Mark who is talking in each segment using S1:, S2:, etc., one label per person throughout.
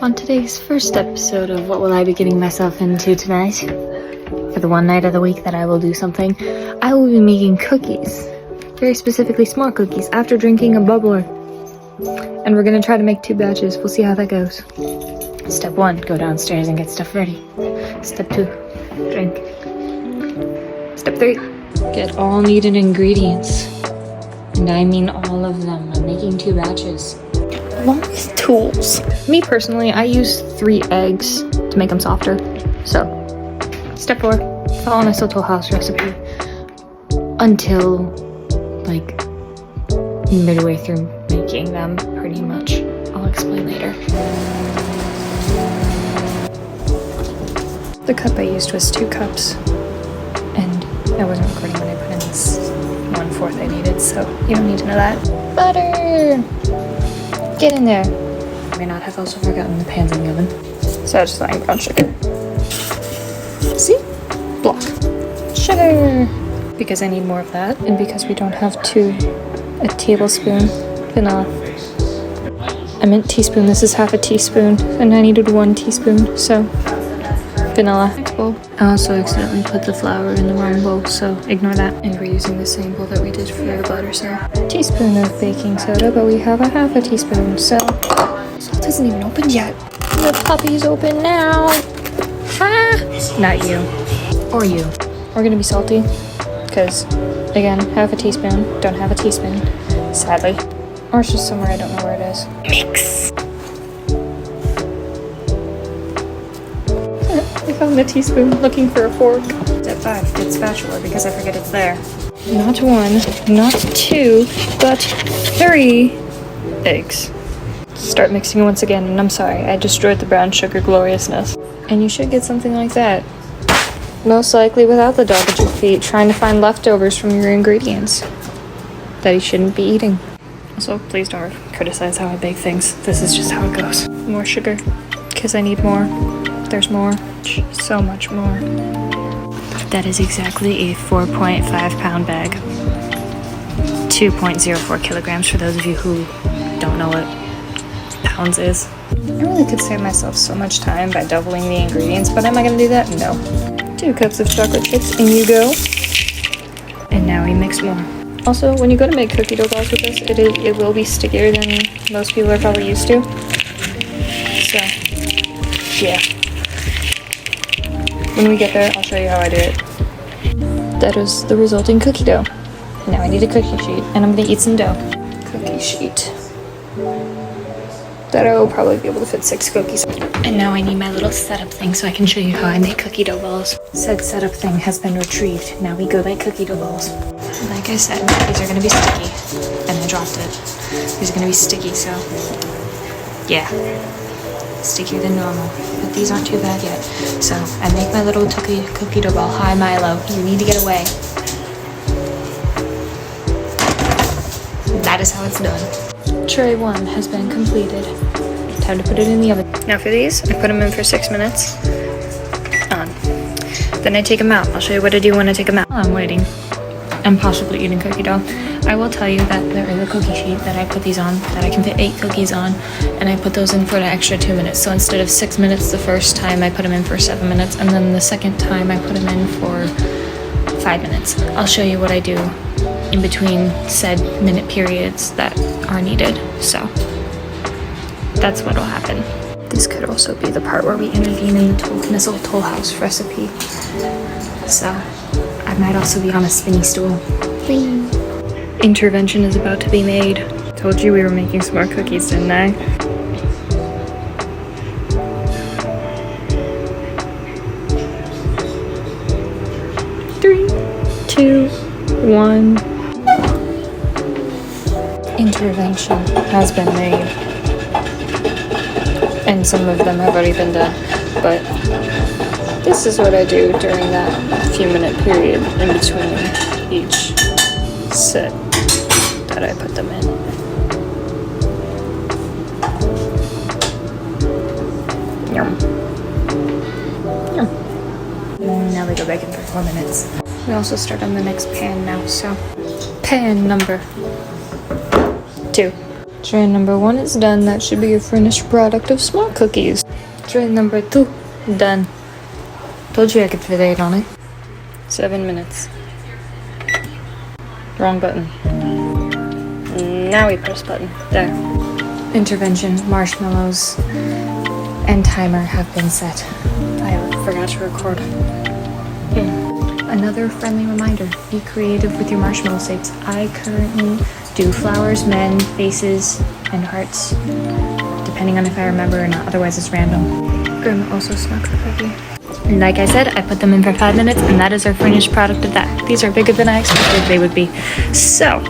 S1: On today's first episode of What Will I Be Getting Myself Into Tonight, for the one night of the week that I will do something, I will be making cookies. Very specifically s'more cookies after drinking a bubbler. And we're gonna try to make 2 batches. We'll see how that goes. Step 1, go downstairs and get stuff ready. Step 2, drink. Step 3, get all needed ingredients. And I mean all of them. I'm making 2 batches. Along with tools. Me personally, I use 3 eggs to make them softer. So, step 4, follow Nestle Toll House recipe until like midway through making them, pretty much. I'll explain later. The cup I used was 2 cups, and I wasn't recording when I put in this 1/4 I needed, so you don't need to know that. Butter! Get in there. I may not have also forgotten the pans in the oven. Satisfying brown sugar. See? Block. Sugar! Because I need more of that, and because we don't have a tablespoon vanilla. I meant teaspoon, this is half a teaspoon, and I needed 1 teaspoon, so vanilla. Next bowl. I also accidentally put the flour in the wrong bowl, so ignore that. And we're using the same bowl that we did for the butter, so teaspoon of baking soda, but we have a half a teaspoon, so salt isn't even opened yet. The puppy's open now. Ha! Not you. Or you. We're gonna be salty, because again, half a teaspoon, don't have a teaspoon, sadly. Or it's just somewhere I don't know where it is. Mix. I found the teaspoon looking for a fork. Step 5, get spatula because I forget it's there. Not 1, not 2, but 3 eggs. Start mixing once again, and I'm sorry, I destroyed the brown sugar gloriousness. And you should get something like that. Most likely without the dog at your feet, trying to find leftovers from your ingredients that he shouldn't be eating. Also, please don't criticize how I bake things. This is just how it goes. More sugar, because I need more. There's more, so much more. That is exactly a 4.5 pound bag. 2.04 kilograms for those of you who don't know what pounds is. I really could save myself so much time by doubling the ingredients, but am I gonna do that? No. 2 cups of chocolate chips, in you go. And now we mix more. Also, when you go to make cookie dough balls with this, it will be stickier than most people are probably used to. So, yeah. When we get there, I'll show you how I do it. That is the resulting cookie dough. Now I need a cookie sheet, and I'm gonna eat some dough. Cookie sheet. That I will probably be able to fit 6 cookies. And now I need my little setup thing so I can show you how I make cookie dough balls. Said setup thing has been retrieved. Now we go make cookie dough balls. Like I said, these are gonna be sticky. And I dropped it. These are gonna be sticky, so yeah. Stickier than normal. But these aren't too bad yet. So I make my little cookie dough ball. Hi Milo, you need to get away. That is how it's done. Tray 1 has been completed. Time to put it in the oven. Now for these, I put them in for 6 minutes. Then I take them out. I'll show you what I do when I take them out. While I'm waiting, I'm possibly eating cookie dough. I will tell you that there is a cookie sheet that I put these on, that I can fit 8 cookies on, and I put those in for an extra 2 minutes. So instead of 6 minutes the first time, I put them in for 7 minutes, and then the second time I put them in for 5 minutes. I'll show you what I do in between said minute periods that are needed. So that's what'll happen. This could also be the part where we intervene in the Nestle Toll House recipe. So I might also be on a spinny stool. Whee! Intervention is about to be made. Told you we were making some more cookies, didn't I? Three, 2, 1. Intervention has been made. And some of them have already been done. But this is what I do during that few minute period in between each set that I put them in. Yum. Yum. Now we go back in for 4 minutes. We also start on the next pan now, so pan number 2. Tray number 1 is done. That should be a finished product of Smart Cookies. Tray number 2, done. Told you I could fit 8 on it. 7 minutes. Wrong button. Now we press button. There. Intervention, marshmallows, and timer have been set. I forgot to record. Another friendly reminder, be creative with your marshmallow shapes. I currently do flowers, men, faces, and hearts, depending on if I remember or not, otherwise it's random. Grim also smokes the cookie. And like I said, I put them in for 5 minutes, and that is our finished product of that. These are bigger than I expected they would be. So,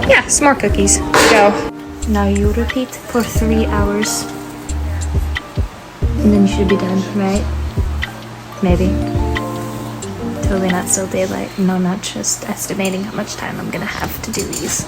S1: yeah, s'more cookies. Go. Now you repeat for 3 hours. And then you should be done, right? Maybe. Totally not still daylight. No, not just estimating how much time I'm gonna have to do these.